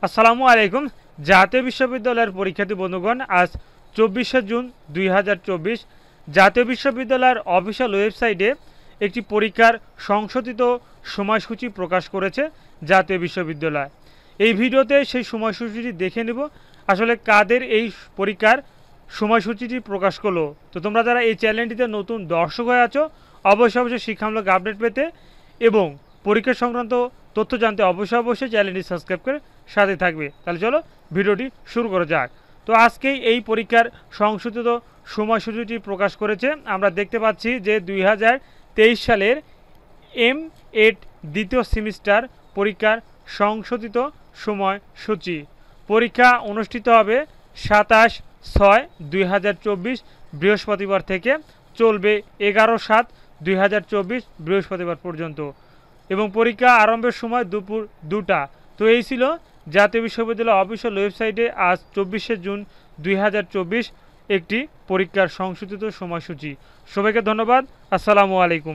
আসসালামু আলাইকুম। জাতীয় বিশ্ববিদ্যালয়ের পরীক্ষার্থী বন্ধুগণ, আজ 24শে জুন 2024 জাতীয় বিশ্ববিদ্যালয়ের অফিসিয়াল ওয়েবসাইটে একটি পরীক্ষার সংশোধিত সময়সূচি প্রকাশ করেছে জাতীয় বিশ্ববিদ্যালয়। এই ভিডিওতে সেই সময়সূচিটি দেখে নেব আসলে কাদের এই পরীক্ষার সময়সূচিটি প্রকাশ করলো। তো তোমরা যারা এই চ্যানেলটিতে নতুন দর্শক হয়ে আছো, অবশ্যই শিক্ষামূলক আপডেট পেতে এবং পরীক্ষা সংক্রান্ত তথ্য জানতে অবশ্যই চ্যানেলটি সাবস্ক্রাইব করে সাথে থাকবে। তাহলে চলো ভিডিওটি শুরু করা যাক। তো আজকেই এই পরীক্ষার সংশোধিত সময়সূচিটি প্রকাশ করেছে। আমরা দেখতে পাচ্ছি যে 2023 সালের M.Ed দ্বিতীয় সেমিস্টার পরীক্ষার সংশোধিত সময়সূচি। পরীক্ষা অনুষ্ঠিত হবে 27/6/2024 বৃহস্পতিবার থেকে, চলবে 11/7/2024 বৃহস্পতিবার পর্যন্ত এবং পরীক্ষা আরম্ভের সময় দুপুর 2টা। তো এই ছিল জাতীয় বিশ্ববিদ্যালয় অফিসিয়াল ওয়েবসাইটে আজ 24শে জুন 2024 একটি পরীক্ষার সংশোধিত সময়সূচি। সবাইকে ধন্যবাদ। আসসালামু আলাইকুম।